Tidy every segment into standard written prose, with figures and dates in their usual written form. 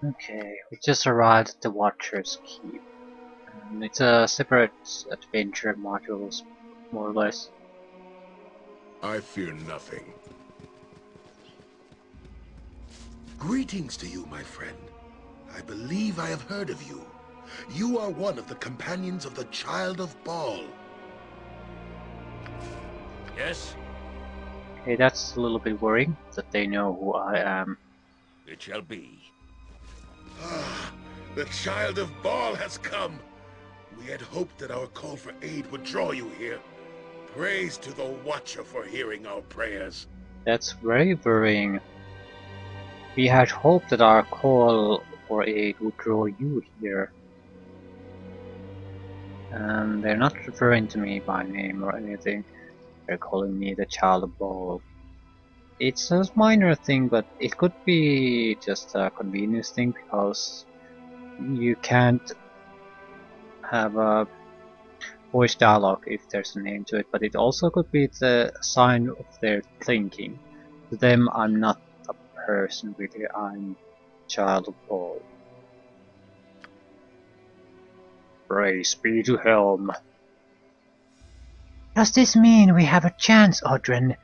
Okay, we just arrived at the Watcher's Keep. It's a separate adventure modules, more or less. I fear nothing. Greetings to you, my friend. I believe I have heard of you. You are one of the companions of the Child of Baal. Yes, Okay, that's a little bit worrying that they know who I am. it shall be. Ah, the Child of Baal has come. We had hoped that our call for aid would draw you here. Praise to the Watcher for hearing our prayers. That's very worrying. We had hoped that our call for aid would draw you here. And they're not referring to me by name or anything. They're calling me the Child of Baal. It's a minor thing, but it could be just a convenience thing because you can't have a voice dialogue if there's a name to it, but it also could be the sign of their thinking. To them, I'm not a person really, I'm Child of Baal. Praise be to Helm. Does this mean we have a chance, Odrin?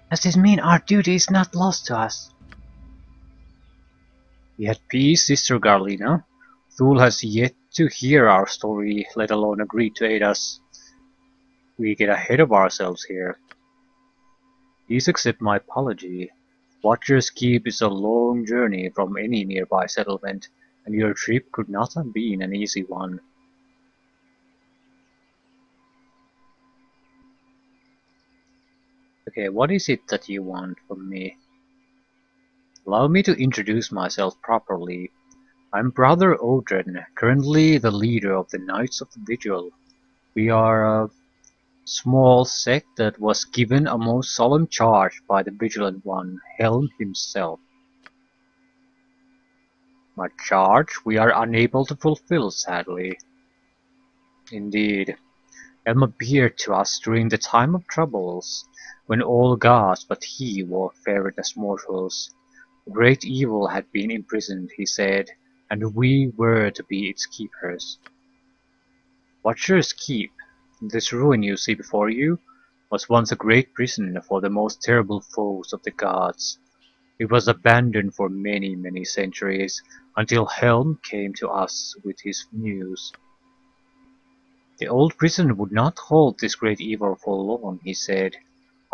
Does this mean our duty is not lost to us? Be at peace, Sister Garlina. Thule has yet to hear our story, let alone agree to aid us. We get ahead of ourselves here. Please accept my apology. Watcher's Keep is a long journey from any nearby settlement, and your trip could not have been an easy one. Okay, what is it that you want from me? Allow me to introduce myself properly. I'm Brother Odrin, currently the leader of the Knights of the Vigil. We are a small sect that was given a most solemn charge by the Vigilant One, Helm himself. My charge we are unable to fulfill, sadly. Indeed, Helm appeared to us during the time of troubles, when all gods but he warfared as mortals. A great evil had been imprisoned, he said, and we were to be its keepers. Watcher's Keep, this ruin you see before you, was once a great prison for the most terrible foes of the gods. It was abandoned for many, many centuries, until Helm came to us with his news. The old prison would not hold this great evil for long, he said.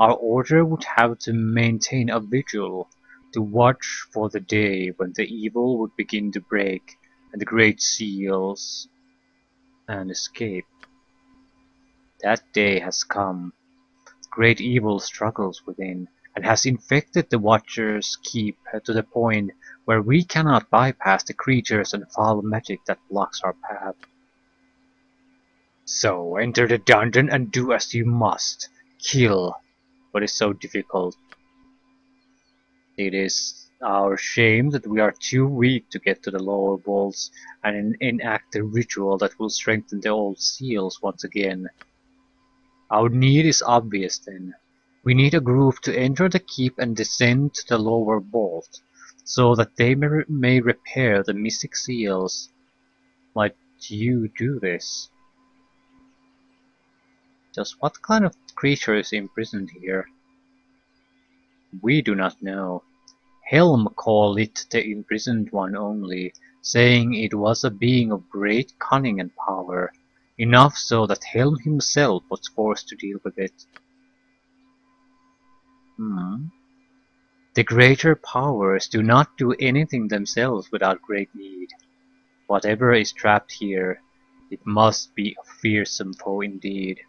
Our order would have to maintain a vigil, to watch for the day when the evil would begin to break, and the great seals and escape. That day has come. Great evil struggles within, and has infected the Watcher's Keep to the point where we cannot bypass the creatures and foul magic that blocks our path. So enter the dungeon and do as you must. Kill what is so difficult. It is our shame that we are too weak to get to the lower vaults and enact the ritual that will strengthen the old seals once again. Our need is obvious then. We need a group to enter the keep and descend to the lower vault, so that they may repair the mystic seals. Might you do this? Just what kind of creature is imprisoned here? We do not know. Helm called it the imprisoned one only, saying it was a being of great cunning and power, enough so that Helm himself was forced to deal with it. Hmm. The greater powers do not do anything themselves without great need. Whatever is trapped here, it must be a fearsome foe indeed.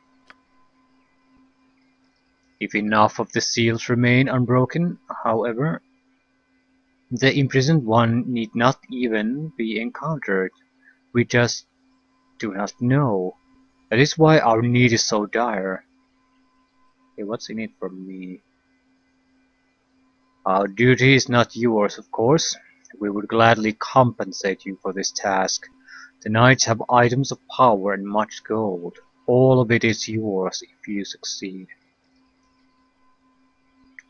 If enough of the seals remain unbroken, however, the imprisoned one need not even be encountered. We just do not know. That is why our need is so dire. Okay, what's in it for me? Our duty is not yours, of course. We would gladly compensate you for this task. The knights have items of power and much gold. All of it is yours if you succeed.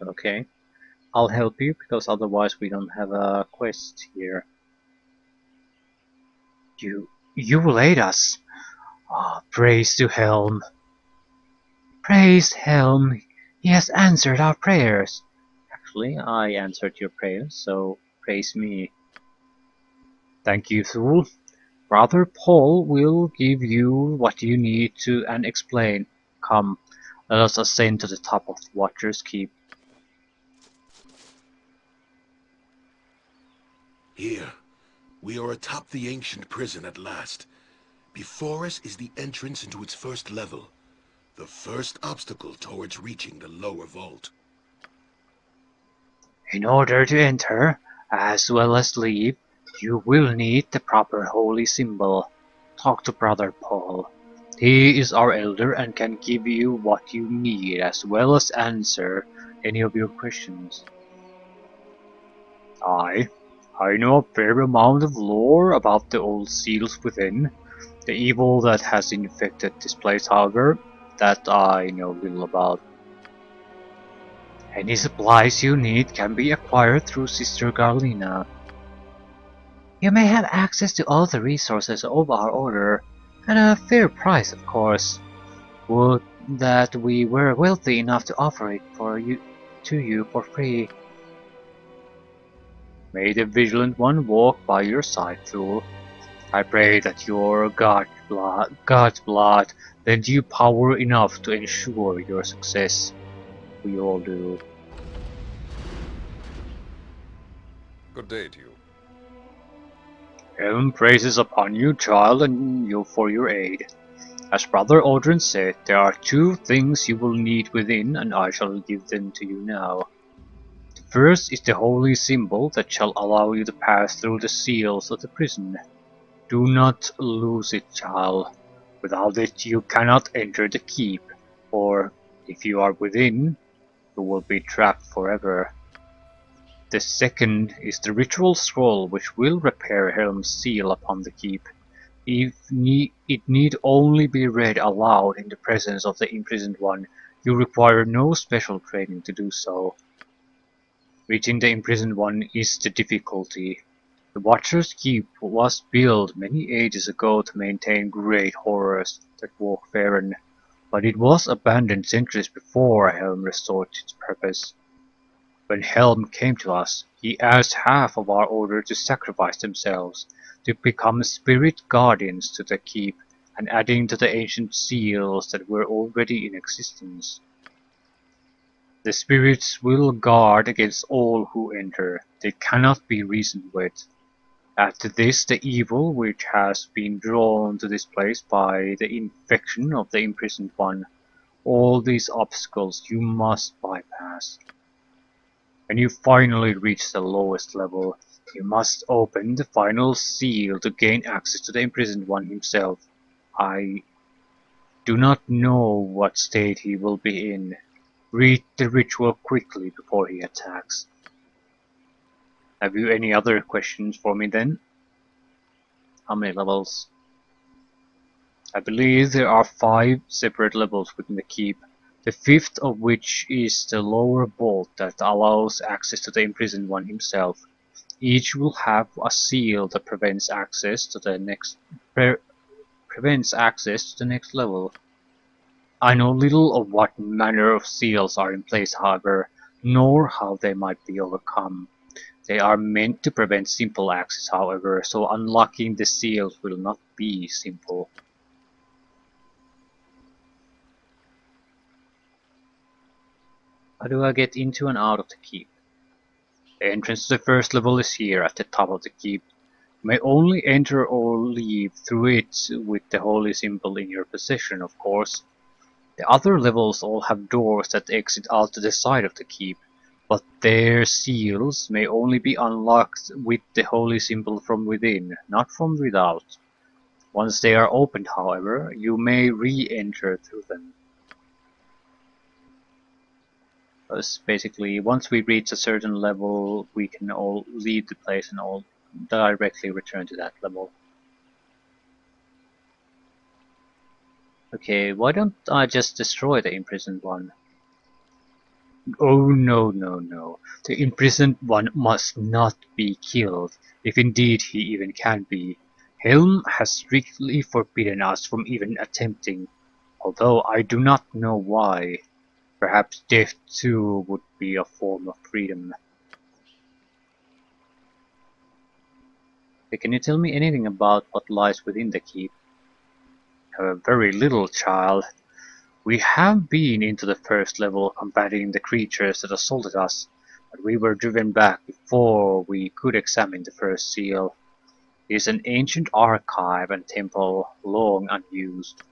Okay, I'll help you because otherwise we don't have a quest here. You will aid us. Ah, praise to Helm. Praise Helm. He has answered our prayers. Actually, I answered your prayers, so praise me. Thank you, Thule. Brother Paul will give you what you need to and explain. Come, let us ascend to the top of the Watcher's Keep. Here, we are atop the ancient prison at last. Before us is the entrance into its first level. The first obstacle towards reaching the lower vault. In order to enter, as well as leave, you will need the proper holy symbol. Talk to Brother Paul. He is our elder and can give you what you need as well as answer any of your questions. I know a fair amount of lore about the old seals within. The evil that has infected this place, however, that I know little about. Any supplies you need can be acquired through Sister Garlina. You may have access to all the resources of our order, at a fair price of course. Would that we were wealthy enough to offer it to you for free. May the Vigilant One walk by your side, Thule. I pray that your God's blood lend you power enough to ensure your success. We all do. Good day to you. Heaven praises upon you, child, and you for your aid. As Brother Aldrin said, there are two things you will need within, and I shall give them to you now. The first is the holy symbol that shall allow you to pass through the seals of the prison. Do not lose it, child. Without it you cannot enter the keep, or, if you are within, you will be trapped forever. The second is the ritual scroll which will repair Helm's seal upon the keep. It need only be read aloud in the presence of the imprisoned one. You require no special training to do so. Reaching the imprisoned one is the difficulty. The Watcher's Keep was built many ages ago to maintain great horrors that walk Faerun, but it was abandoned centuries before Helm restored its purpose. When Helm came to us, he asked half of our order to sacrifice themselves, to become spirit guardians to the keep, and adding to the ancient seals that were already in existence. The spirits will guard against all who enter. They cannot be reasoned with. Add to this the evil which has been drawn to this place by the infection of the imprisoned one. All these obstacles you must bypass. When you finally reach the lowest level, you must open the final seal to gain access to the imprisoned one himself. I do not know what state he will be in. Read the ritual quickly before he attacks. Have you any other questions for me then? How many levels? I believe there are 5 separate levels within the keep. The 5th of which is the lower vault that allows access to the imprisoned one himself. Each will have a seal that prevents access to the next level. I know little of what manner of seals are in place, however, nor how they might be overcome. They are meant to prevent simple access, however, so unlocking the seals will not be simple. How do I get into and out of the keep? The entrance to the first level is here at the top of the keep. You may only enter or leave through it with the holy symbol in your possession, of course. The other levels all have doors that exit out to the side of the keep, but their seals may only be unlocked with the holy symbol from within, not from without. Once they are opened, however, you may re-enter through them. Basically, once we reach a certain level, we can all leave the place and all directly return to that level. Okay, why don't I just destroy the imprisoned one? Oh no, no, no. The imprisoned one must not be killed, if indeed he even can be. Helm has strictly forbidden us from even attempting, although I do not know why. Perhaps death too would be a form of freedom. Can you tell me anything about what lies within the keep? Very little, child. We have been into the first level combating the creatures that assaulted us, but we were driven back before we could examine the first seal. It is an ancient archive and temple long unused.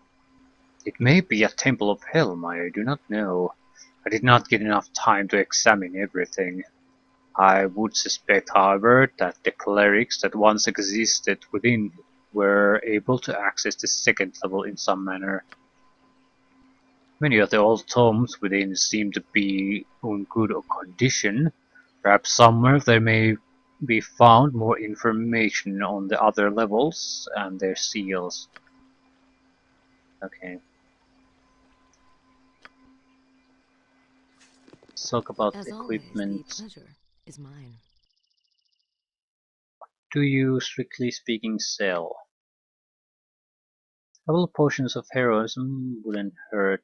It may be a temple of Helm, I do not know. I did not get enough time to examine everything. I would suspect, however, that the clerics that once existed within were able to access the second level in some manner. Many of the old tomes within seem to be in good condition. Perhaps somewhere there may be found more information on the other levels and their seals. Okay. Let's talk about As always, the equipment. pleasure is mine. Do you, strictly speaking, sell? A couple of potions of heroism wouldn't hurt.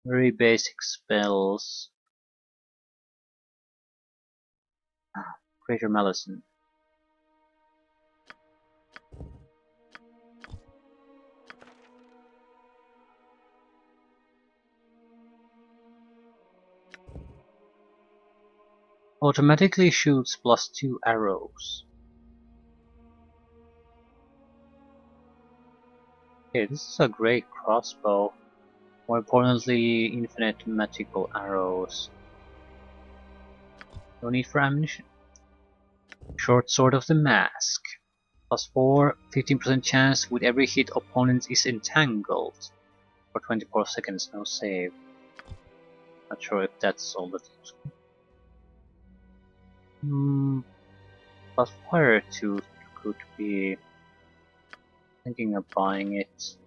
Very basic spells. Greater Malison. Automatically shoots +2 arrows. Okay, this is a great crossbow. More importantly, infinite magical arrows. No need for ammunition. Short Sword of the Mask. +4, 15% chance with every hit opponent is entangled. For 24 seconds, no save. Not sure if that's all that is. But Fire Tooth could be thinking of buying it.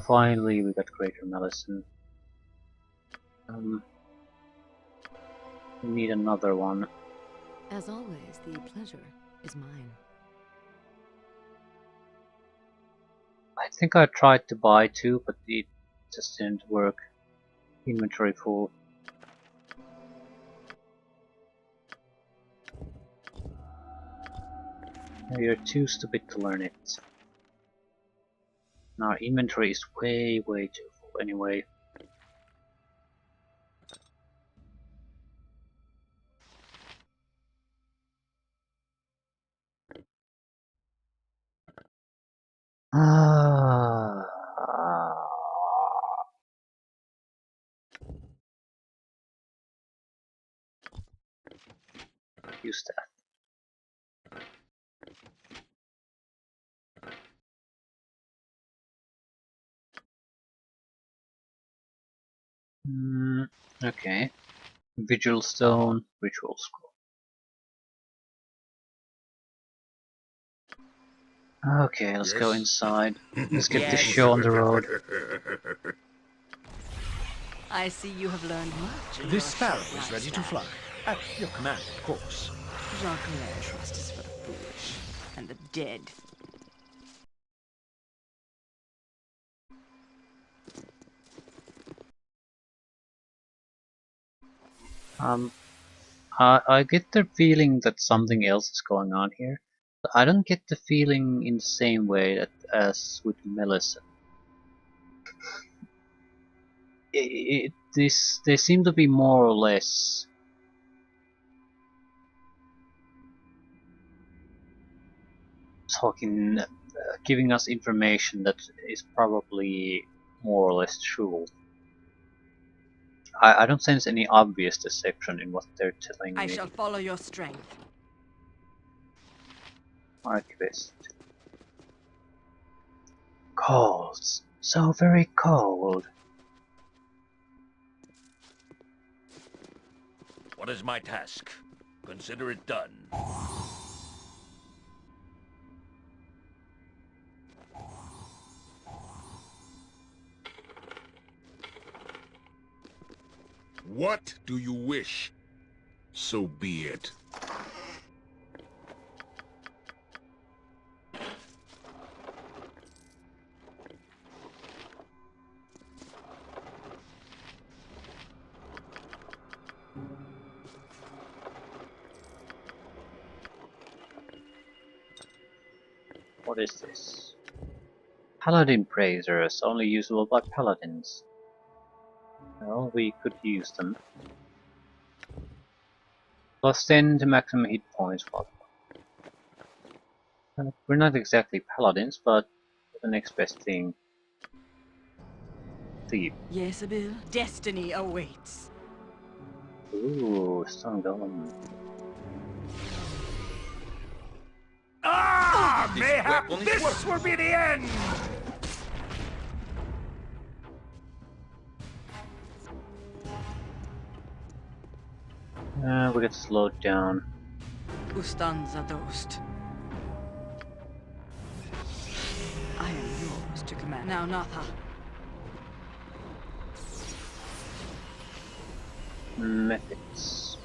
Finally, we got Greater Malison. We need another one. As always, the pleasure is mine. I think I tried to buy two, but it just didn't work. Inventory full. No, you're too stupid to learn it. Now our inventory is way too full anyway. Ah. Use that. Okay. Vigil Stone, Ritual Scroll. Okay, let's go Yes? inside. Let's get this Yes. show on the road. I see you have learned much. in This your sparrow short is ready to lifespan. fly. At your command, of course. Jacques trust is for the foolish and the dead. I get the feeling that something else is going on here. I don't get the feeling in the same way that as with Melissa. They seem to be more or less talking, giving us information that is probably more or less true. I don't sense any obvious deception in what they're telling I me. shall follow your strength. Archivist. Cold. So very cold. What is my task? Consider it done. What do you wish? So be it. What is this? Paladin Braziers, only usable by paladins. Well, we could use them. Plus 10 to maximum hit points. Well, we're not exactly paladins, but the next best thing. Thief. Yes, Abil. Destiny awaits. Ooh, stun golem. Ah! Mayhap weapons this will be the end! We get slowed down. Ustanza dost. I am yours to command. Now, Natha. Methods.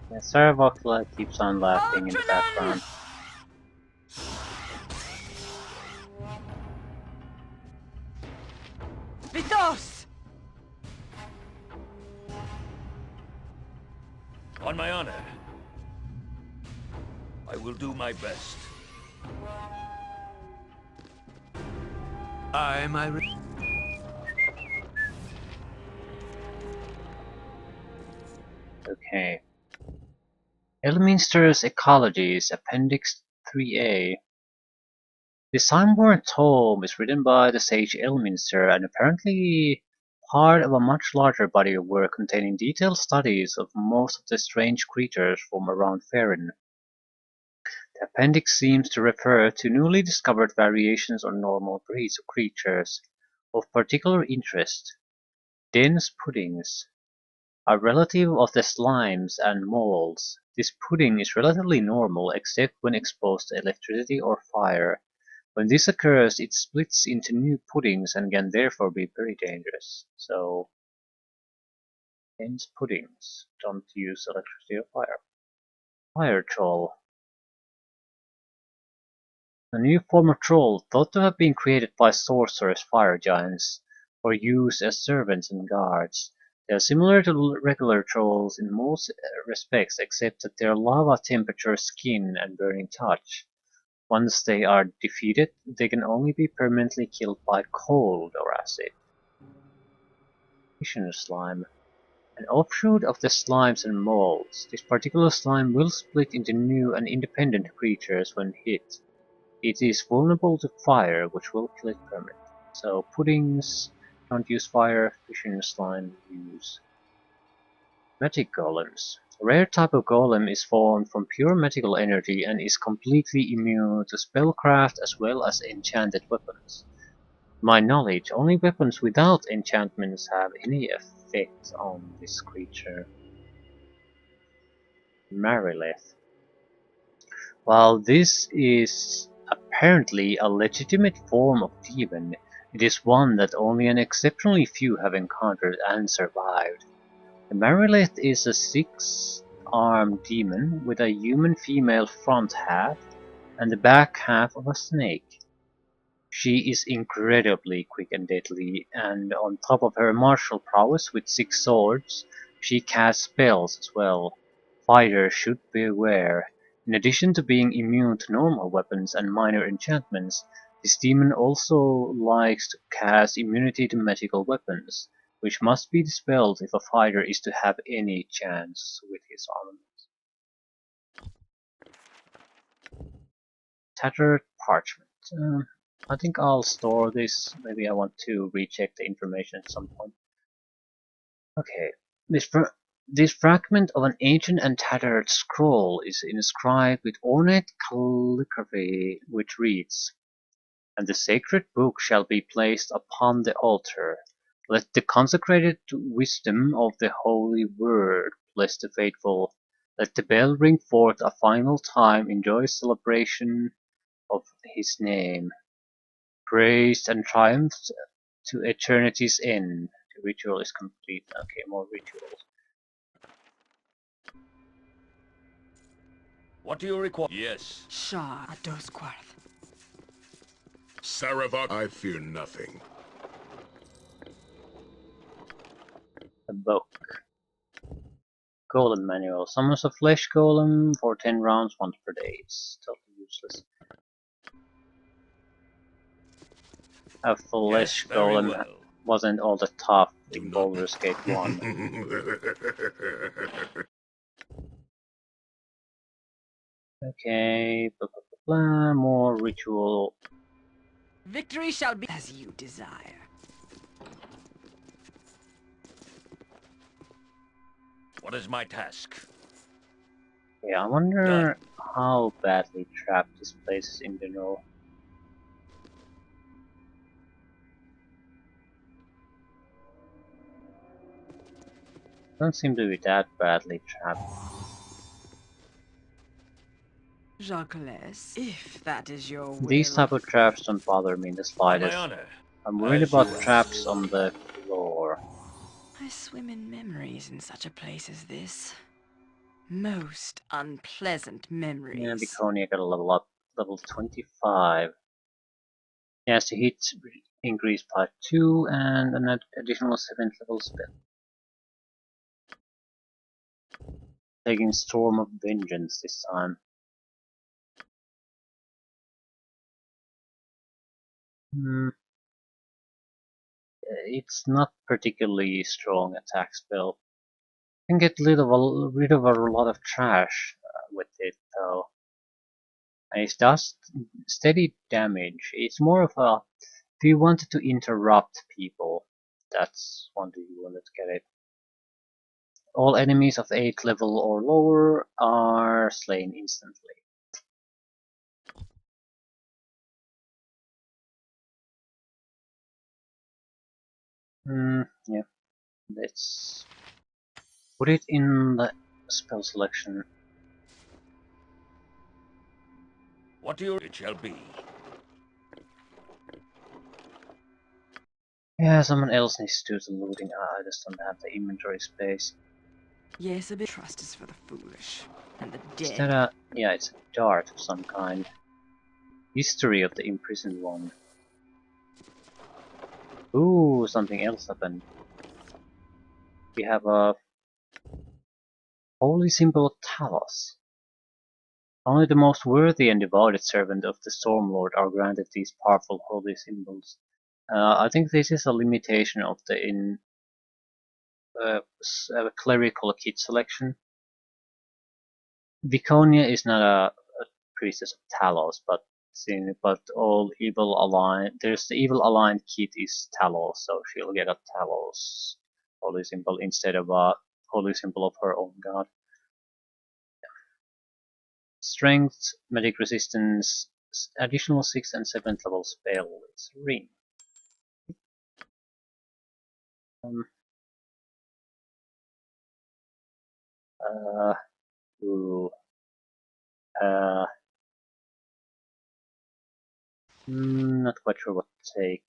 Yeah, Saravokla keeps on laughing in the background. Vitos! On my honor, I will do my best. Okay. Elminster's Ecologies, Appendix 3A. The Signborn Tome is written by the sage Elminster and apparently part of a much larger body of work containing detailed studies of most of the strange creatures from around Faerun. The appendix seems to refer to newly discovered variations on normal breeds of creatures of particular interest. Dense puddings. A relative of the slimes and moles, this pudding is relatively normal except when exposed to electricity or fire. When this occurs, it splits into new puddings and can therefore be very dangerous. So, dense puddings don't use electricity or fire. Fire troll. A new form of troll thought to have been created by sorcerers fire giants, or used as servants and guards. They are similar to regular trolls in most respects except that their lava temperature skin and burning touch. Once they are defeated, they can only be permanently killed by cold or acid. Fission slime. An offshoot of the slimes and molds, this particular slime will split into new and independent creatures when hit. It is vulnerable to fire, which will kill it permanently. So puddings don't use fire, fission slime use. Magic golems. A rare type of golem is formed from pure magical energy and is completely immune to spellcraft as well as enchanted weapons. To my knowledge, only weapons without enchantments have any effect on this creature. Marileth. While this is apparently a legitimate form of demon, it is one that only an exceptionally few have encountered and survived. The Marilith is a six-armed demon with a human female front half and the back half of a snake. She is incredibly quick and deadly, and on top of her martial prowess with 6 swords, she casts spells as well. Fighters should beware. In addition to being immune to normal weapons and minor enchantments, this demon also likes to cast immunity to magical weapons, which must be dispelled if a fighter is to have any chance with his armament. Tattered parchment. I think I'll store this. Maybe I want to recheck the information at some point. Okay, this fragment of an ancient and tattered scroll is inscribed with ornate calligraphy which reads, "And the sacred book shall be placed upon the altar. Let the consecrated wisdom of the holy word bless the faithful. Let the bell ring forth a final time in joyous celebration of his name. Praised and triumphed to eternity's end. The ritual is complete. Okay, more rituals. What do you require? Yes. Shah Adosquarth. Saravak, I fear nothing. A book. Golem manual. Summons a flesh golem for 10 rounds once per day. It's totally useless. A Yes, flesh very golem well. wasn't all that tough Do in not. Baldur's Gate 1. Okay, blah, blah, blah, blah. More ritual. Victory shall be as you desire. What is my task? Yeah, I wonder how badly trapped this place is in general. Don't seem to be that badly trapped. Jacques, if that is your will. These type of traps don't bother me in the On my slightest. honor. I'm worried As you about ask. traps on the floor. I swim in memories in such a place as this. Most unpleasant memories. Yeah, Biconia got a level up, level 25. Yes, the hit increased by 2 and an additional 7th level spell. Taking Storm of Vengeance this time. It's not particularly strong attack spell. You can get rid of a lot of trash with it though. And it does steady damage. It's more of a, if you wanted to interrupt people, that's one way you wanted to get it. All enemies of 8th level or lower are slain instantly. Yeah, let's put it in the spell selection. What do you? It shall be. Yeah, someone else needs to do the looting. I just don't have the inventory space. Yes, a bit trust is for the foolish and the Is dead. that a... yeah, it's a dart of some kind. History of the imprisoned one. Ooh, something else happened. We have a holy symbol of Talos. Only the most worthy and devoted servant of the Stormlord are granted these powerful holy symbols. I think this is a limitation of the clerical kit selection. Viconia is not a priestess of Talos, but all evil aligned. There's the evil aligned kit is Talos, so she'll get a Talos holy symbol instead of a holy symbol of her own god. Strength, magic resistance, additional 6th and 7th level spell. It's ring. Um, uh, ooh, uh, not quite sure what to take.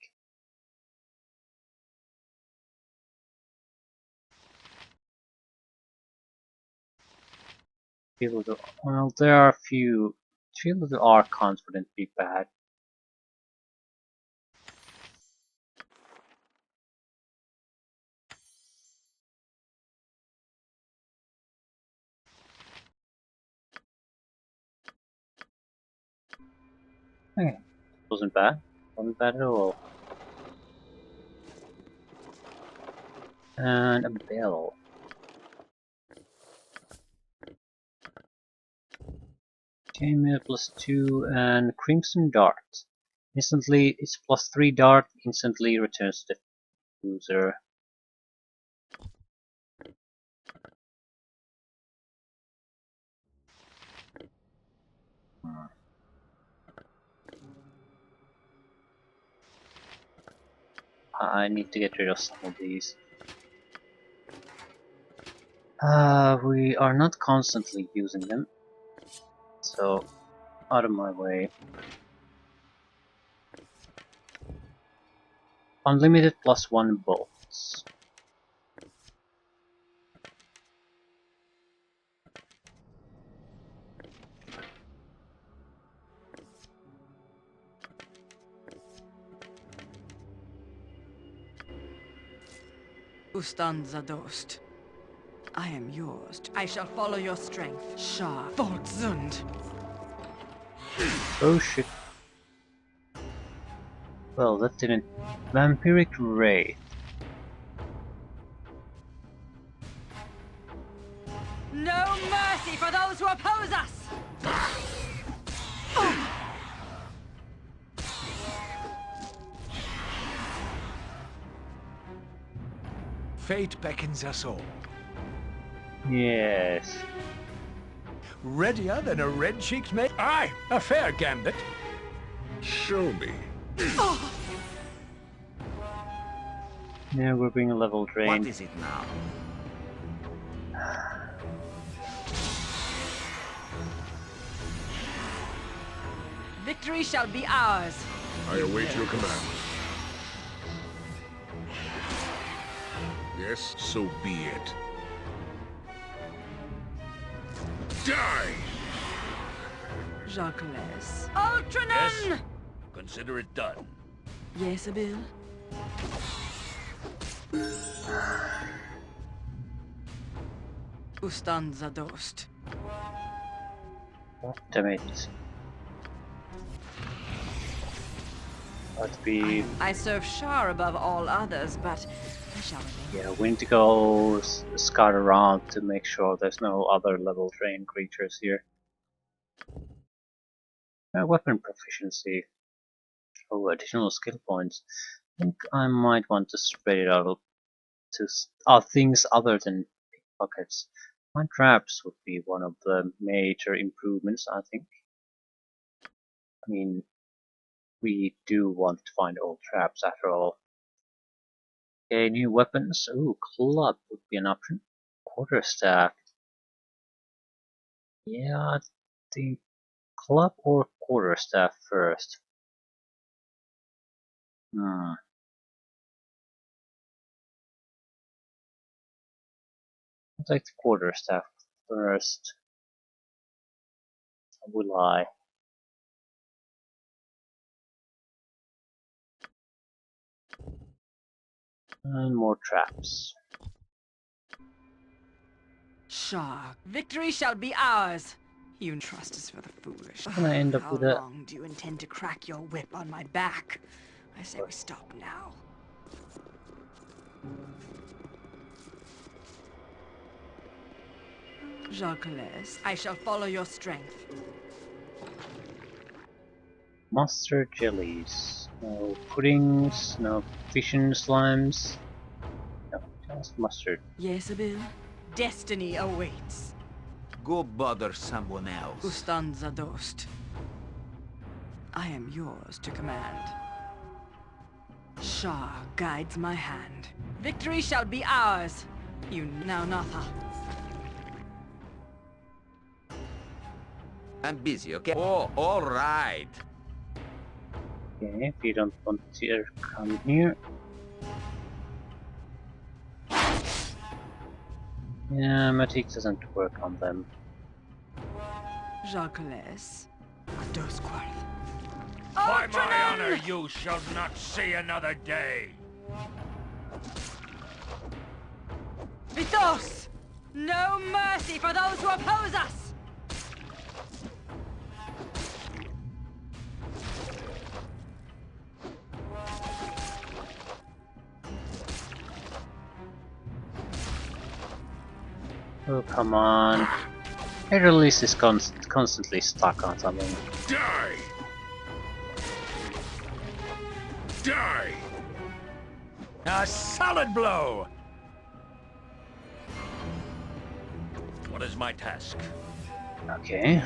Well, there are a few of the archons wouldn't be bad. Okay, wasn't bad. Wasn't bad at all. And a bell. Chainmail +2 and Crimson Dart. Instantly, it's +3 dart, instantly returns to the user. I need to get rid of some of these. We are not constantly using them, so out of my way. Unlimited +1 bolts. Ustanza dost. I am yours. I shall follow your strength. Shah Voltzund. Oh shit. Well, that didn't. Vampiric Ray. No mercy for those who oppose us! Fate beckons us all. Yes. Readier than a red-cheeked maid. Aye, a fair gambit. Show me. Yeah, we're being level What drained. is it now? Victory shall be ours. I await your command. Yes, so be it. Die! Jacques. Ultranon! Yes. Consider it done. Yes, Abil. Ustanza dost. God damn it. But we, I serve Shar above all others, but I shall remain. yeah, we need to go scout around to make sure there's no other level drain creatures here. Weapon proficiency. Oh, additional skill points. I think I might want to spread it out to things other than pickpockets. My traps would be one of the major improvements, I think. I mean, we do want to find old traps after all. Okay, new weapons. Ooh, club would be an option. Quarterstaff. Yeah, I think club or quarterstaff first. Hmm. I'll take the quarterstaff first. Will I? And more traps. Shar, victory shall be ours. You trust us for the foolish. I'm gonna end up How with a. long do you intend to crack your whip on my back? I say we stop now. Jacques, I shall follow your strength. Mustard jellies. No puddings, no fission slimes. No, just mustard. Yes, Abil. Destiny awaits. Go bother someone else. Ustanza dost. I am yours to command. Shah guides my hand. Victory shall be ours. You now Natha. I'm busy, okay? Oh, all right. Okay, if you don't want to come here. Yeah, Matic doesn't work on them. Jacques. Dosquarth. By my honor, you shall not see another day. Vitos! No mercy for those who oppose us! Oh, come on. Heraldist is constantly stuck on something. Die! Die! A solid blow! What is my task? Okay.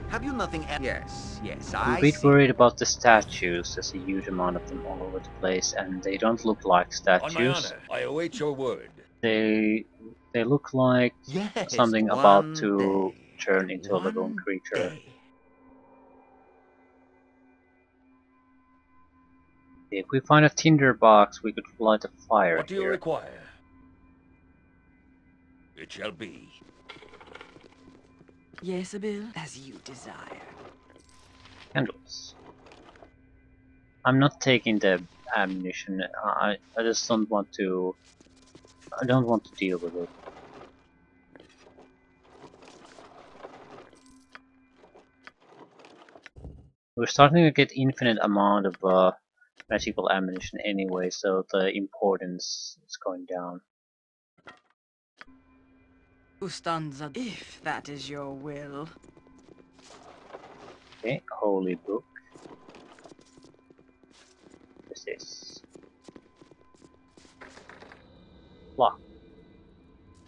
Have you nothing else? Yes, I'm I a bit see. worried about the statues. There's a huge amount of them all over the place, and they don't look like On my statues. honor, I await your word. They look like Yes, something about one to day. turn into a living One creature. day. If we find a tinder box, we could light a fire What do you here. require? It shall be. Yes, Abil, as you desire. Candles. I'm not taking the ammunition. I just don't want to. I don't want to deal with it. We're starting to get infinite amount of magical ammunition anyway, so the importance is going down. Ustanza, if that is your will. Okay, holy book. What is this? Lock.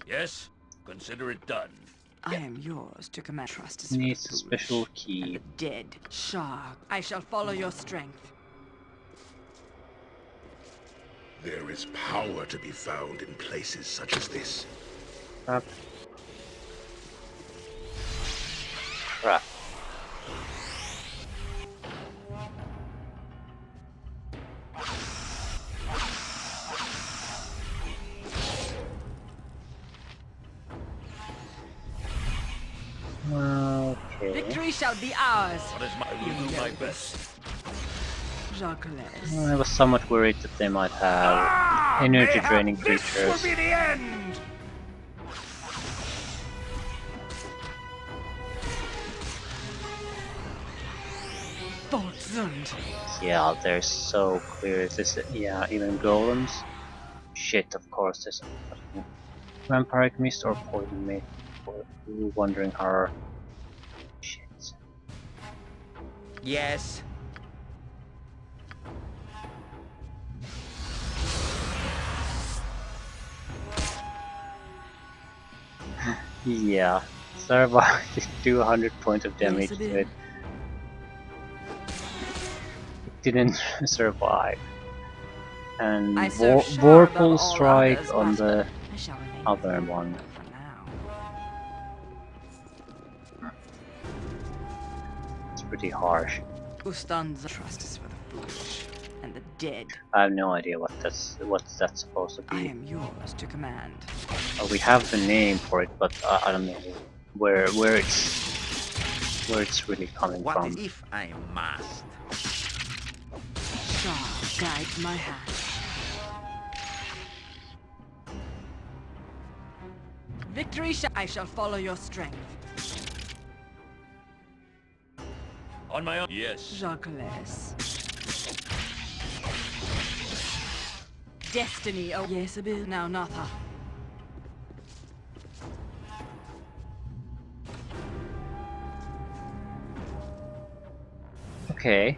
Yes? Consider it done. I am yours to command. Trust is for the Needs a foolish special and key. the dead. Shah, I shall follow your strength. There is power to be found in places such as this. Crap. Crap. Okay. Victory shall be ours. What is my... I will do my best. Jacques. I was somewhat worried that they might have energy draining This will creatures. be the end! Voltzund. Yeah, they're so clear. Is this, yeah, even golems? Shit, of course, there's a vampiric mist or poison mist. For you wondering how. Shit. Yes. Yeah, Sarva did 200 points of damage Yes, to it. It didn't survive. And I serve Shah above Vorpal all Strike others, on but the I shall remain other with you one. for now. It's pretty harsh. Ustanza, trust is for the foolish and the dead. I have no idea what that's supposed to I be. am yours to command. We have the name for it, but I don't know where it's really coming What from. if I must? Shah guides my hand. Victory I shall follow your strength. On my own. Yes. Jacques. Destiny, oh yes, Abil. Now Natha. Okay.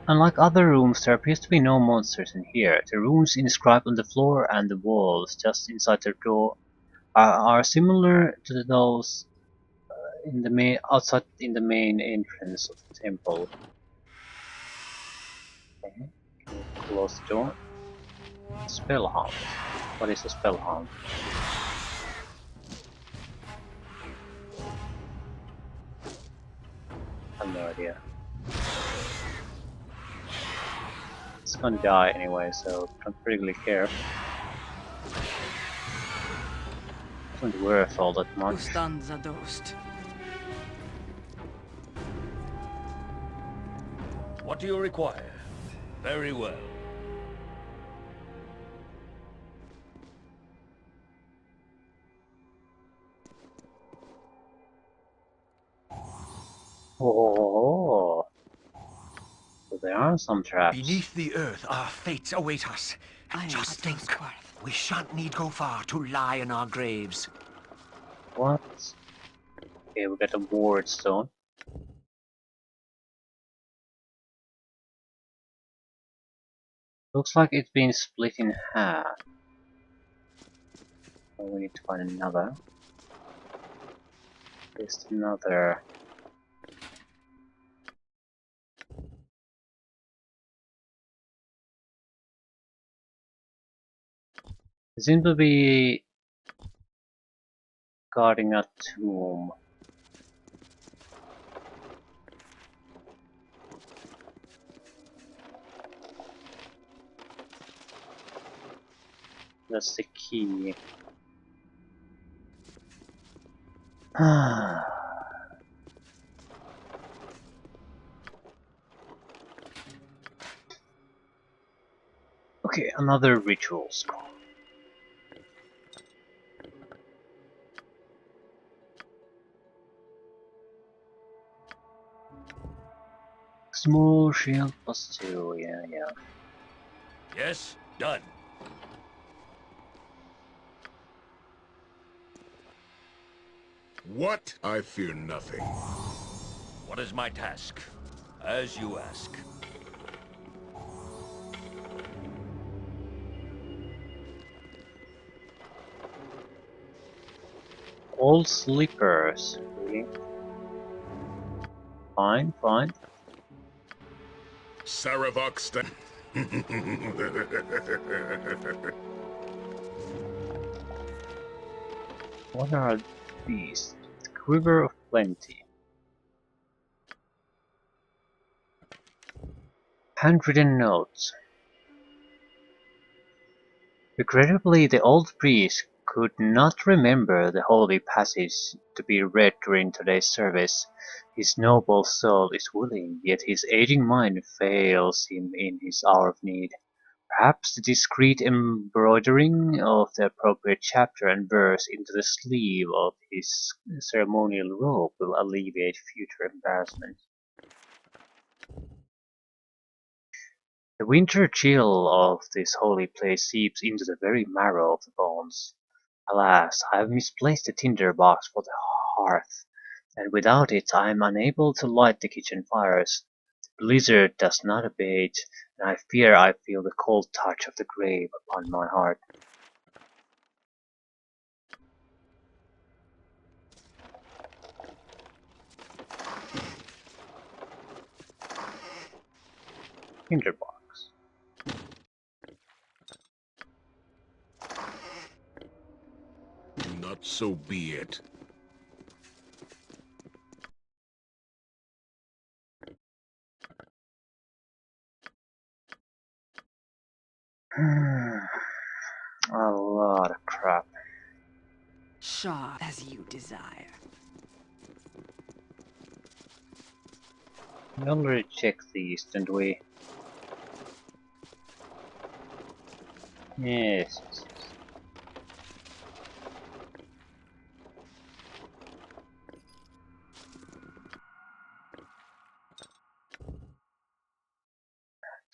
Unlike other rooms, there appears to be no monsters in here. The runes inscribed on the floor and the walls just inside the door are similar to those in the outside in the main entrance of the temple. Okay. Can we close the door? Spellhound. What is a spellhound? I have no idea. It's gonna die anyway, so don't really care. Wasn't worth all that much. Ustanza dost. What do you require? Very well. Oh, so there are some traps. Beneath the earth, our fates await us. I am Just think, Worth. we shan't need go far to lie in our graves. What? Okay, we got a ward stone. Looks like it's been split in half. So we need to find another. There's another. They seem to be guarding a tomb. That's the key. Okay, another ritual scroll. Small shield +2, yeah. Yes, done. What? I fear nothing. What is my task? As you ask. All sleepers. Okay. Fine. Saravok What are these? The Quiver of Plenty. Handwritten notes. Regrettably, the old priest could not remember the holy passage to be read during today's service. His noble soul is willing, yet his aging mind fails him in his hour of need. Perhaps the discreet embroidering of the appropriate chapter and verse into the sleeve of his ceremonial robe will alleviate future embarrassment. The winter chill of this holy place seeps into the very marrow of the bones. Alas, I have misplaced the tinder box for the hearth, and without it I am unable to light the kitchen fires. The blizzard does not abate, and I fear I feel the cold touch of the grave upon my heart. Tinder box. Not so be it. A lot of crap. Sharp as you desire. We already checked these, didn't we? Yes.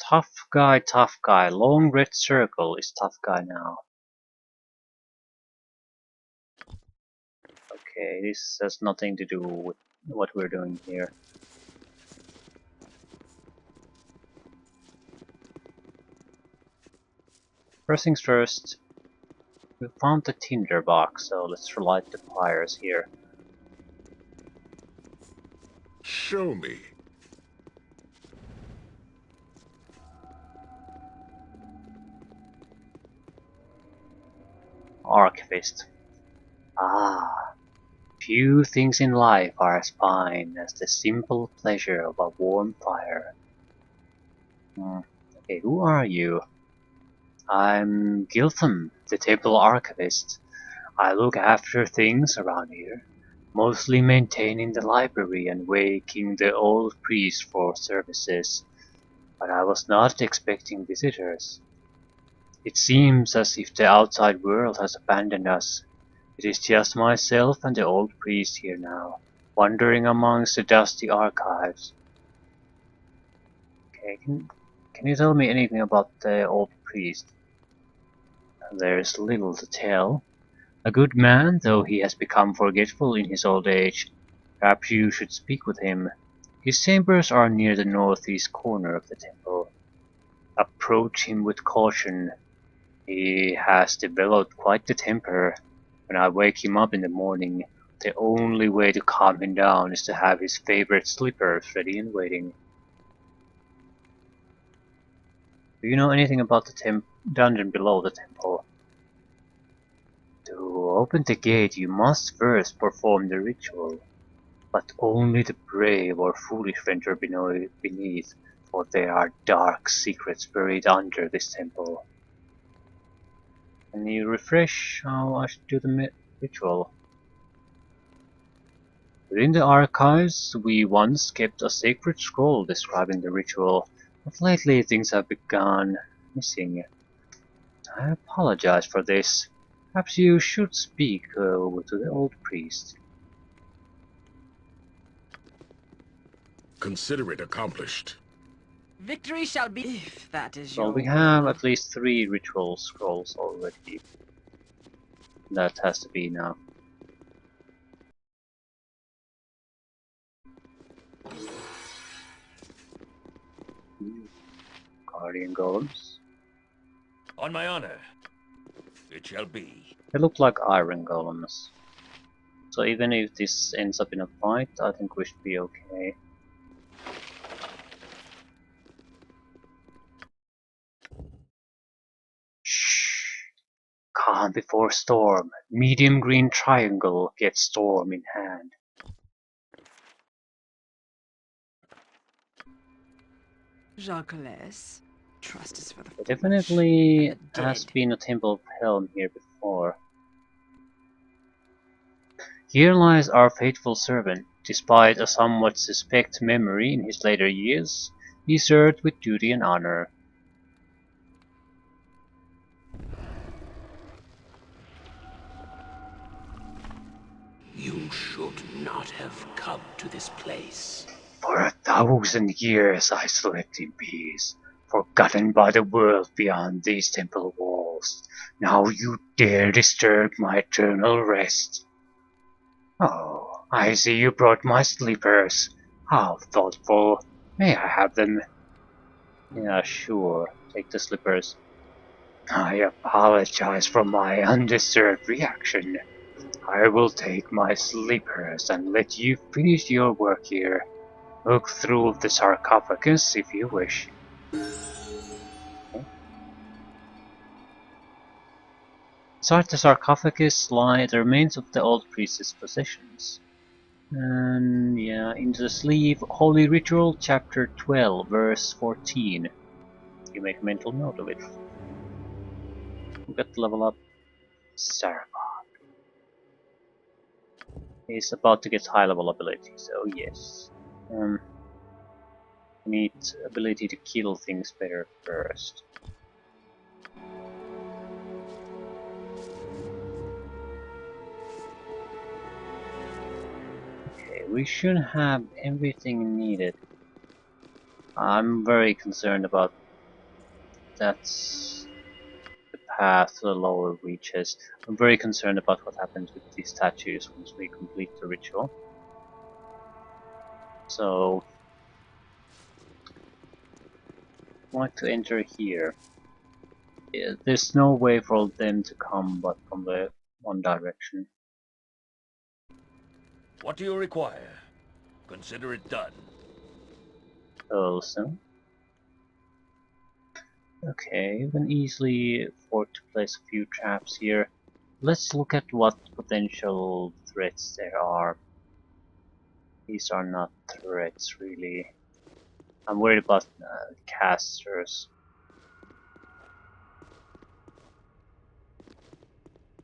Tough guy. Long red circle is tough guy now. Okay, this has nothing to do with what we're doing here. First things first, we found the tinder box, so let's relight the fires here. Show me. Archivist. Ah, few things in life are as fine as the simple pleasure of a warm fire. Okay, who are you? I'm Giltham, the temple archivist. I look after things around here, mostly maintaining the library and waking the old priest for services, but I was not expecting visitors. It seems as if the outside world has abandoned us. It is just myself and the old priest here now, wandering amongst the dusty archives. Okay, can you tell me anything about the old priest? There's little to tell. A good man, though he has become forgetful in his old age. Perhaps you should speak with him. His chambers are near the northeast corner of the temple. Approach him with caution. He has developed quite the temper. When I wake him up in the morning, the only way to calm him down is to have his favorite slippers ready and waiting. Do you know anything about the dungeon below the temple? To open the gate, you must first perform the ritual, but only the brave or foolish venture beneath, for there are dark secrets buried under this temple. Can you refresh how I should do the ritual? Within the archives, we once kept a sacred scroll describing the ritual, but lately things have begun missing. I apologize for this. Perhaps you should speak to the old priest. Consider it accomplished. Victory shall be if that is Well, your we have will. at least 3 ritual scrolls already. That has to be enough. Guardian golems. On my honor, it shall be. They look like iron golems. So even if this ends up in a fight, I think we should be okay. Shh. Calm before storm. Medium green triangle gets storm in hand. Jacques, trust is for the There foolish definitely and the has dead. been a Temple of Helm here before. Here lies our faithful servant. Despite a somewhat suspect memory in his later years, he served with duty and honor. You should not have come to this place. For 1,000 years I slept in peace, forgotten by the world beyond these temple walls. Now you dare disturb my eternal rest. Oh, I see you brought my slippers. How thoughtful. May I have them? Yeah, sure. Take the slippers. I apologize for my undeserved reaction. I will take my slippers and let you finish your work here. Look through the sarcophagus if you wish. Inside the sarcophagus lie the remains of the old priest's possessions. And yeah, into the sleeve, Holy Ritual, chapter 12, verse 14. You make a mental note of it. We got to level up Saga. He's about to get high level ability, so yes. Need ability to kill things better first. Okay, we should have everything needed. I'm very concerned about that's the path to the lower reaches. I'm very concerned about what happens with these statues once we complete the ritual. So, I'd like to enter here. Yeah, there's no way for them to come but from the one direction. What do you require? Consider it done. Also, okay, you can easily afford to place a few traps here. Let's look at what potential threats there are. These are not threats really. I'm worried about casters.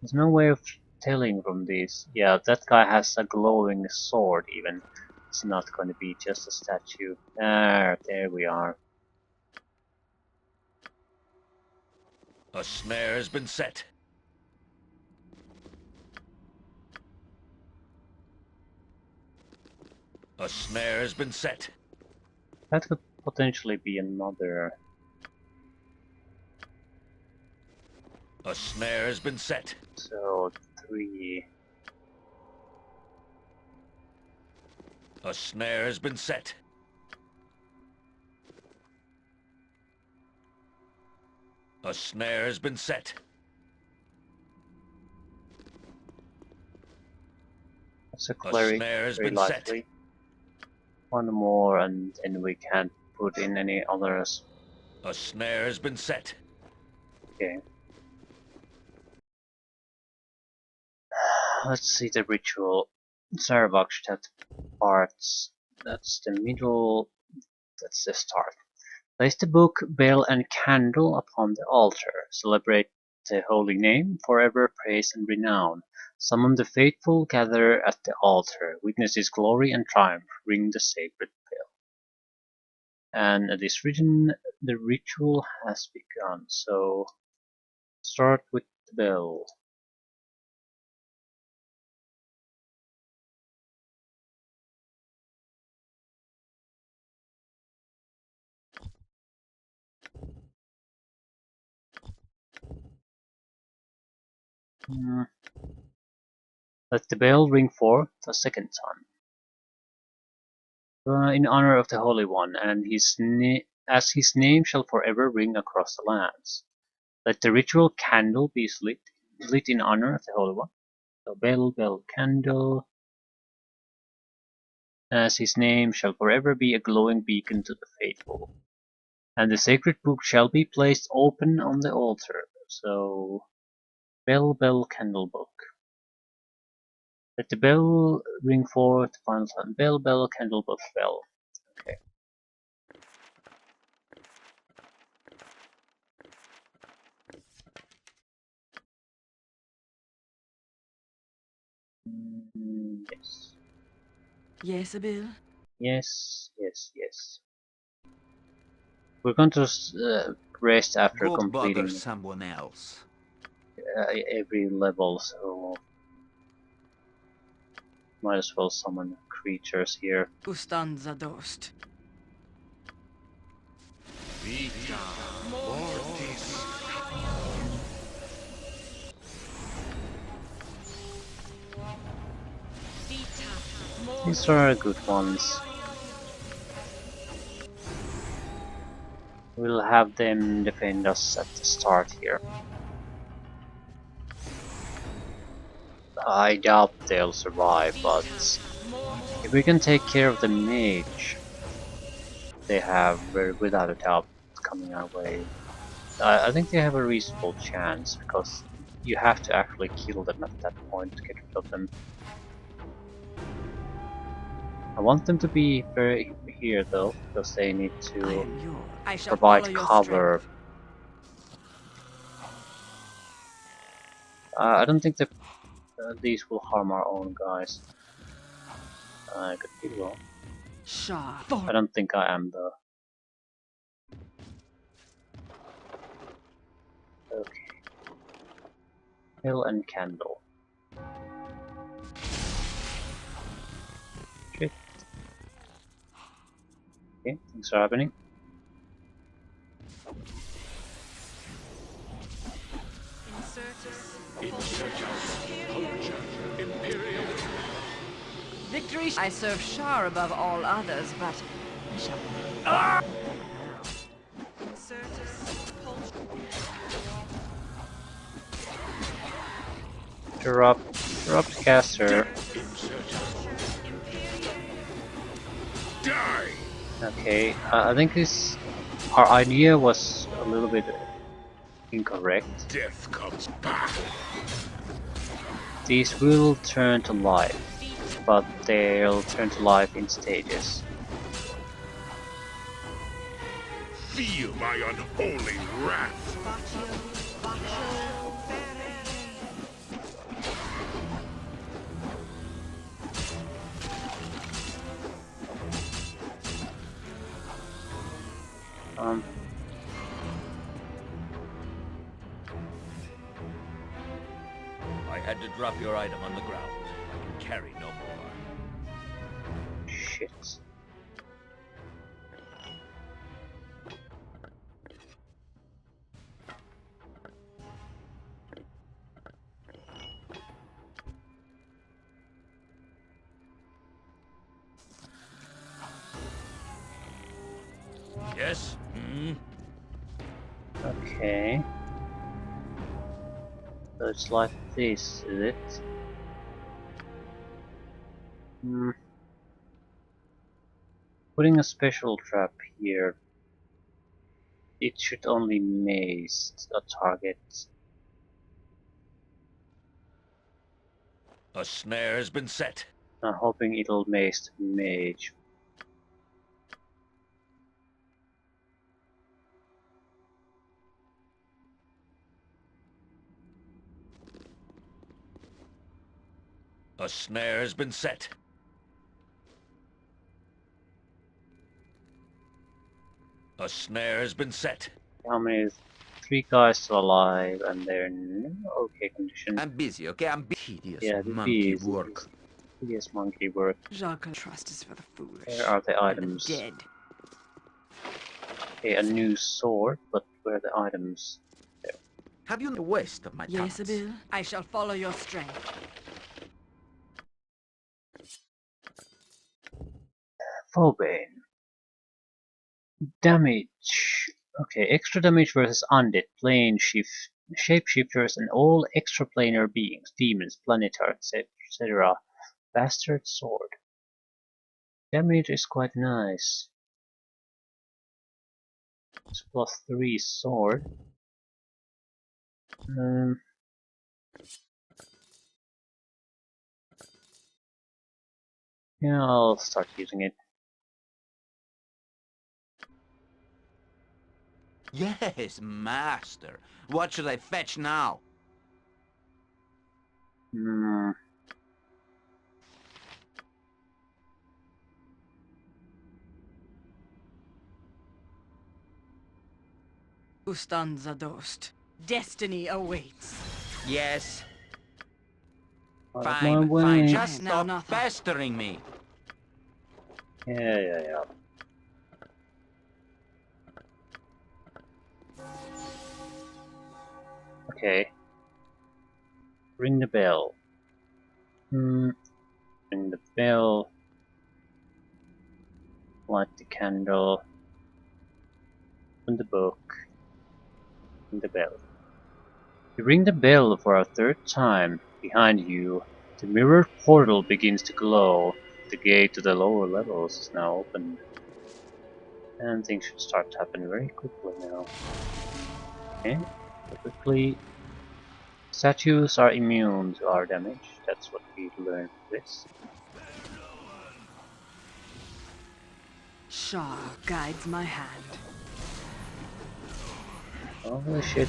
There's no way of telling from these. Yeah, that guy has a glowing sword even. It's not going to be just a statue. There we are. A snare has been set. A snare has been set. That could potentially be another. A snare has been set. So 3. A snare has been set. A snare has been set. That's a A cleric, snare has very been set. likely. One more and then we can't put in any others. A snare has been set. Okay. Let's see the ritual. Sarabakshtat parts. That's the middle. That's the start. Place the book, bell, and candle upon the altar. Celebrate the holy name, forever praise and renown. Summon the faithful, gather at the altar. Witness his glory and triumph. Ring the sacred bell. And it is written, the ritual has begun. So start with the bell. Hmm. Let the bell ring for the second time. In honor of the Holy One, and as his name shall forever ring across the lands. Let the ritual candle be lit in honor of the Holy One. So bell, bell, candle, as his name shall forever be a glowing beacon to the faithful. And the sacred book shall be placed open on the altar. So bell, bell, candle book. Let the bell ring forth the final time. Bell, bell, candle book, bell. Okay. Yes. Yes, Abil? Yes, yes, yes. We're going to rest after Go bother completing someone else. every level, so might as well summon creatures here. Ustanza dost. These are good ones. We'll have them defend us at the start here. I doubt they'll survive, but if we can take care of the mage, they have without a doubt coming our way. I think they have a reasonable chance, because you have to actually kill them at that point to get rid of them. I want them to be very here though, because they need I to am yours. I shall provide follow your cover. strength. I don't think that these will harm our own guys. I could be wrong. Shah. I don't think I am though. Okay. Hill and candle. Shit. Okay, things are happening. Victory. I serve Shah above all others, but I shall. Interrupt caster. Die! Okay, I think our idea was a little bit incorrect. Death comes back. These will turn to life, but they'll turn to life in stages. Feel my unholy wrath. I had to drop your item on the ground. I can carry no more. Shit. Yes? Hmm? Okay. So it's like this, is it? Hmm. Putting a special trap here. It should only maze a target. A snare has been set. I'm hoping it'll mace the mage. A snare has been set. A snare has been set. How many? 3 guys still alive, and they're in okay condition. I'm busy, okay? I'm tedious Yeah, the monkey bees. work. Yes, monkey work. Jacques trust is for the foolish. Where are the And the items? dead. Okay, a new sword, but where are the items? Have you the west of my Yes, talents? Abil. I shall follow your strength. Phobane. Damage. Okay, extra damage versus undead, plane shift, shapeshifters, and all extraplanar beings, demons, planetars, etc. Bastard sword. Damage is quite nice. It's +3 sword. Yeah, I'll start using it. Yes, master. What should I fetch now? Hmm. Ustanza dost. Destiny awaits. Yes. Out of my Fine, way. fine. Just I am now stop nothing. pestering me. Yeah. Okay. Ring the bell. Ring the bell. Light the candle. Open the book. Ring the bell. You ring the bell for a 3rd time. Behind you, the mirrored portal begins to glow. The gate to the lower levels is now open. And things should start to happen very quickly now. Okay, so quickly. Statues are immune to our damage. That's what we learned from this. Shah guides my hand. Holy shit.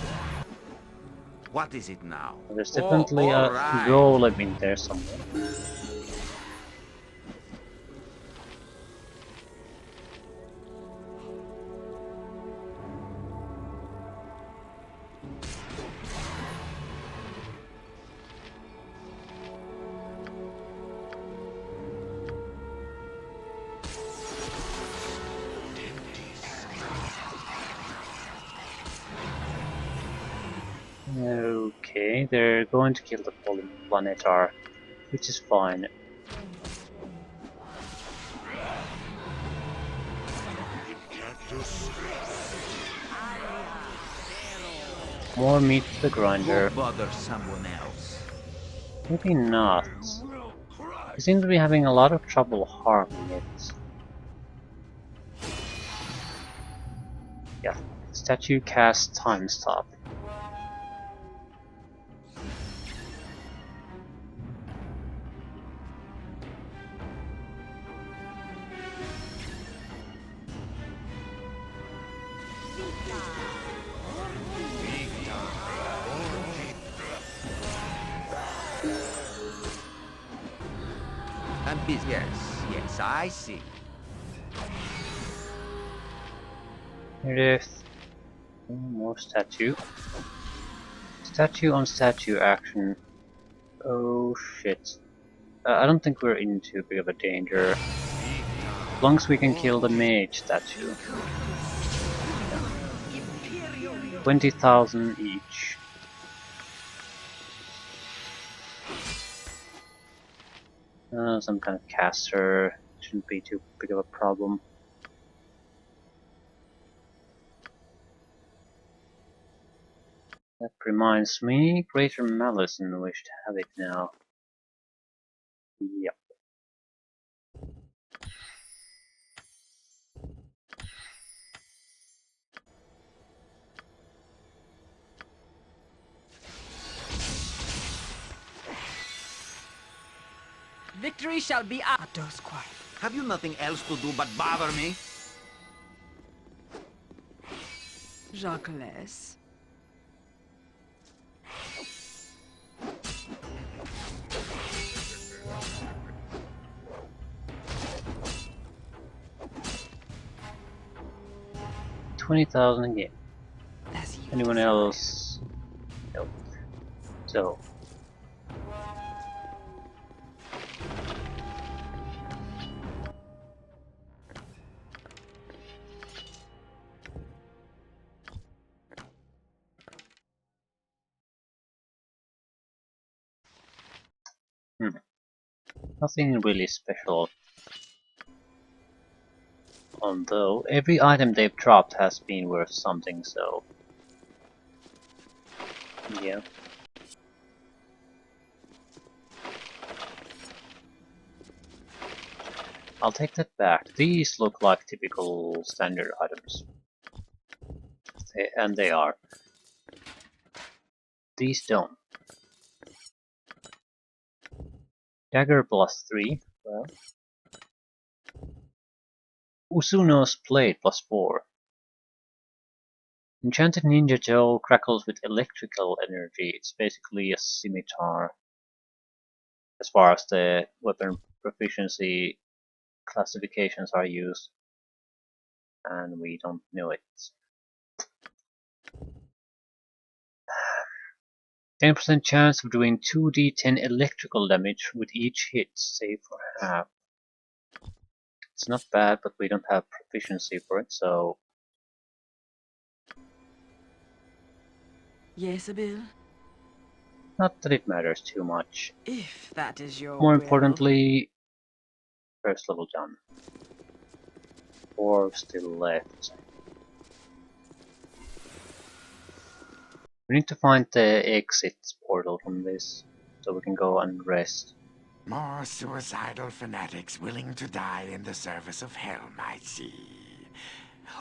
What is it now? There's Oh, definitely a all right. golem in there somewhere. Okay, they're going to kill the planetar, which is fine. More meat to the grinder. Go bother someone else. Maybe not. They seem to be having a lot of trouble harming it. Yeah, statue cast time stop. I'm busy. Yes, I see. Here it is. More statue. Statue on statue action. Oh shit. I don't think we're in too big of a danger. As long as we can kill the mage statue. 20,000 each. Some kind of caster. Shouldn't be too big of a problem. That reminds me, Greater Malice and wish to have it now. Yep. Victory shall be ours. Have you nothing else to do but bother me? Jacques. 20,000 again. As you Anyone desire. else? Nope. So. Nothing really special. Although every item they've dropped has been worth something, so yeah. I'll take that back. These look like typical standard items. And they are. These don't. Dagger +3, well. Usuno's Blade +4. Enchanted Ninja Toe crackles with electrical energy. It's basically a scimitar. As far as the weapon proficiency classifications are used. And we don't know it. 10% chance of doing 2d10 electrical damage with each hit, save for half. It's not bad, but we don't have proficiency for it, so... Yes, Abil? Not that it matters too much. If that is your More will. importantly, first level done. 4 still left. We need to find the exit portal from this, so we can go and rest. More suicidal fanatics willing to die in the service of Helm, I see.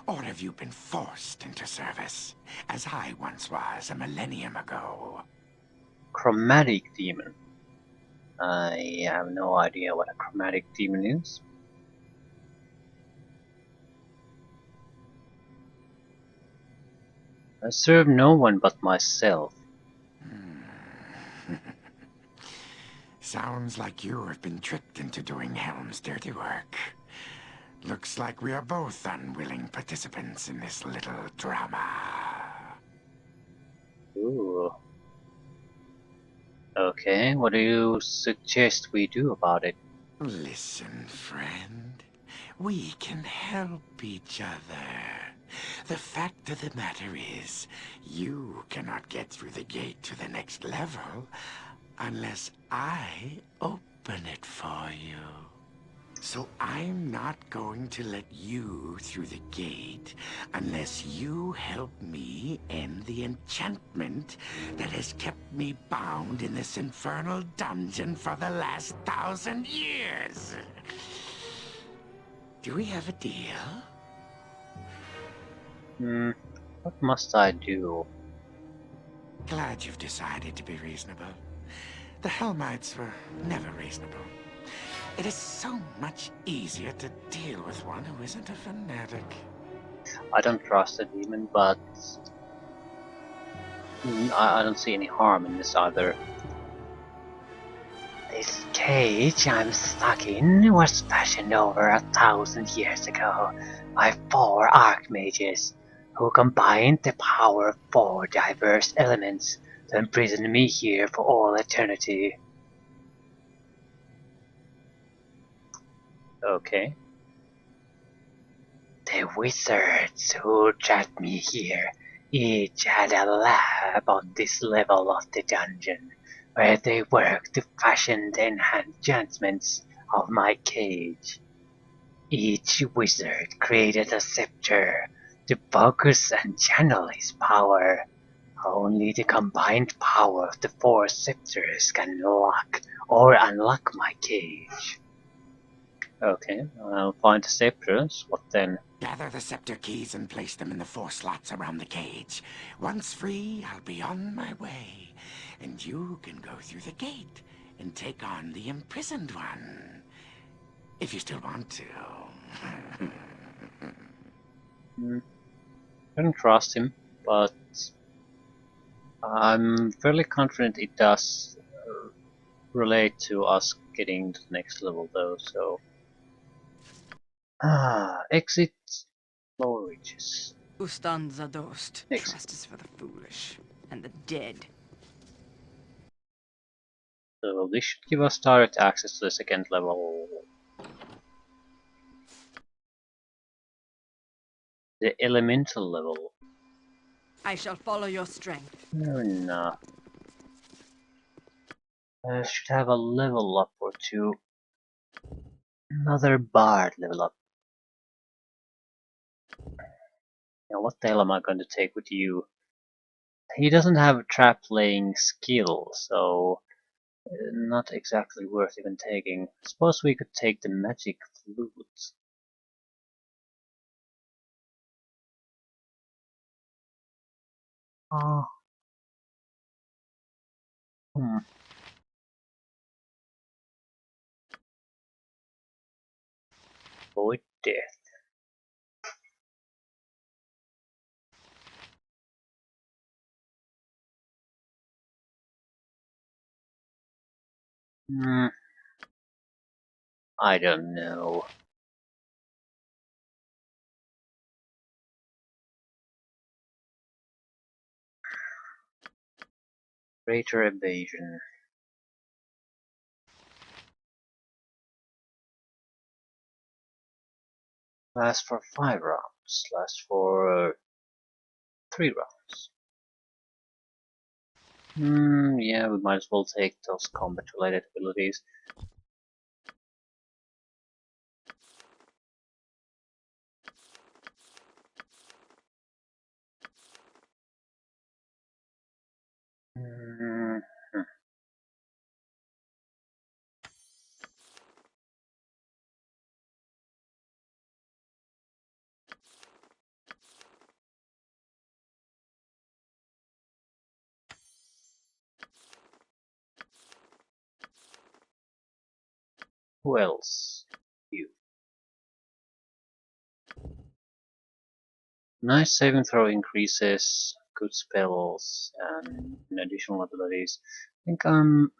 Or have you been forced into service, as I once was a millennium ago? Chromatic demon. I have no idea what a chromatic demon is. I serve no one but myself. Sounds like you have been tricked into doing Helm's dirty work. Looks like we are both unwilling participants in this little drama. Ooh. Okay, what do you suggest we do about it? Listen, friend. We can help each other. The fact of the matter is, you cannot get through the gate to the next level unless I open it for you. So I'm not going to let you through the gate unless you help me end the enchantment that has kept me bound in this infernal dungeon for the last 1,000 years. Do we have a deal? What must I do? Glad you've decided to be reasonable. The Helmites were never reasonable. It is so much easier to deal with one who isn't a fanatic. I don't trust the demon, but I don't see any harm in this either. This cage I'm stuck in was fashioned over 1,000 years ago by 4 archmages who combined the power of 4 diverse elements to imprison me here for all eternity. Okay. The wizards who trapped me here each had a lab on this level of the dungeon, where they worked to fashion the enhancements of my cage. Each wizard created a scepter to focus and channel his power. Only the combined power of the 4 scepters can lock or unlock my cage. Okay, I'll find the scepters. What then? Gather the scepter keys and place them in the 4 slots around the cage. Once free, I'll be on my way, and you can go through the gate and take on the imprisoned one. If you still want to. I don't trust him, but I'm fairly confident it does relate to us getting to the next level though, so... exit lower reaches. Ustanza dost. Exit. Trust is for the foolish and the dead. So this should give us direct access to the second level. The elemental level. I shall follow your strength. Fair enough. Should have a level up or two. Another bard level up. Now what the hell am I going to take with you? He doesn't have a trap laying skill, so not exactly worth even taking. Suppose we could take the magic flute. Oh. Avoid death. I don't know. Greater evasion. Lasts for 5 rounds. Lasts for 3 rounds. Yeah, we might as well take those combat related abilities. Hmm. Who else? You. Nice saving throw increases, good spells, and additional abilities. I think Comet.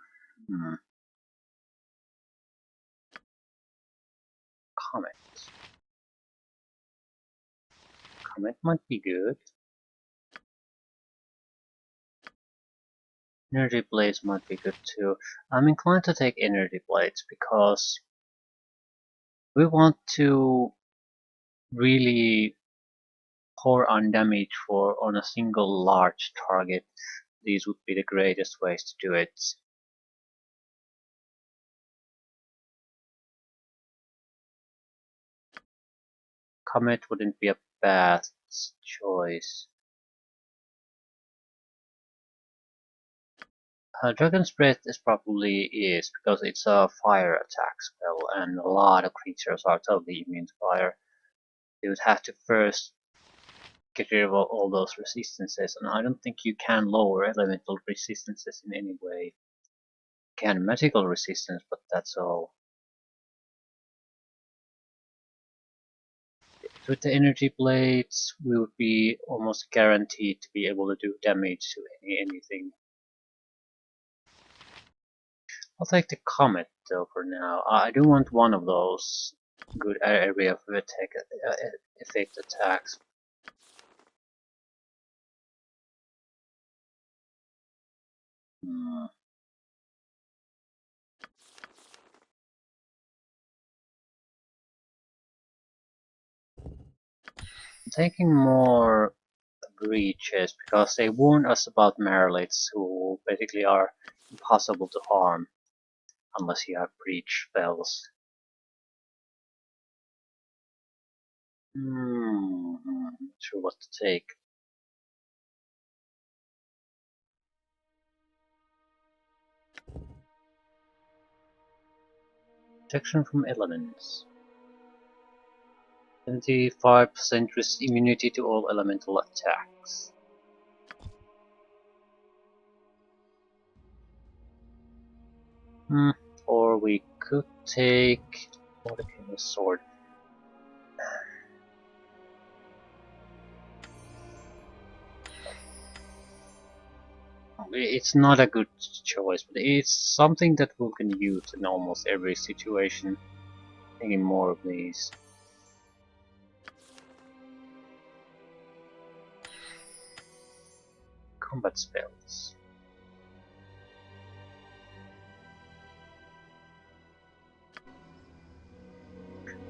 Comet might be good. Energy Blades might be good too. I'm inclined to take Energy Blades because we want to really pour on damage on a single large target. These would be the greatest ways to do it. Comet wouldn't be a bad choice. Dragon's Breath is probably because it's a fire attack spell and a lot of creatures are totally immune to fire. You would have to first get rid of all those resistances, and I don't think you can lower elemental resistances in any way. You can magical resistance, but that's all. With the energy blades, we would be almost guaranteed to be able to do damage to anything. I'll take the comet though for now. I do want one of those good area of attack, effect attacks. I'm taking more breaches because they warned us about Merlits who basically are impossible to harm unless you have breach spells. Not sure what to take. Protection from elements. 75% immunity to all elemental attacks. Or we could take Mordecai's sword. It's not a good choice, but it's something that we can use in almost every situation. Taking more of these. Combat spells.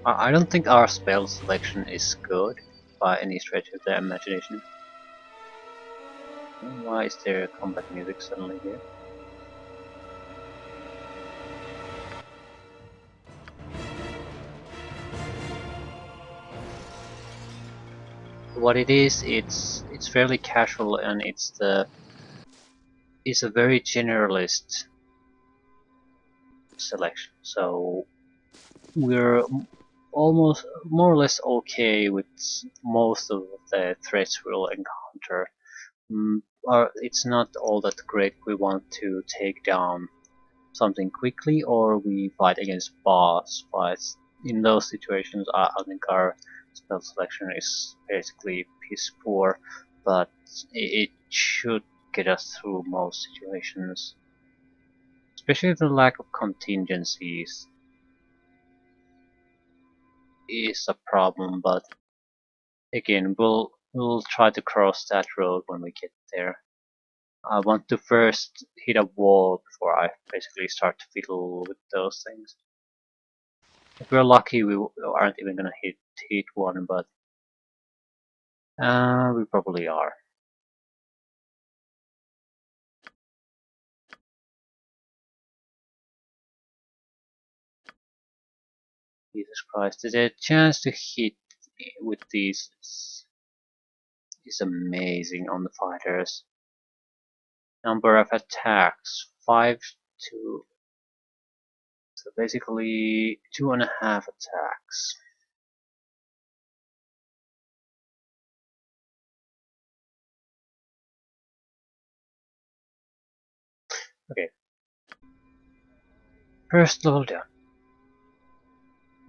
I don't think our spell selection is good by any stretch of the imagination. Why is there combat music suddenly here? What it is, it's fairly casual and it's a very generalist selection. So we're almost more or less okay with most of the threats we'll encounter. It's not all that great. We want to take down something quickly, or we fight against boss fights. In those situations, I think our spell selection is basically piss poor, but it should get us through most situations. Especially the lack of contingencies is a problem, but again, we'll try to cross that road when we get there. I want to first hit a wall before I basically start to fiddle with those things. If we're lucky, we aren't even gonna hit one, but we probably are. Jesus Christ, the chance to hit with these is amazing on the fighters. Number of attacks, 5 to, so basically 2.5 attacks. Okay. First level done.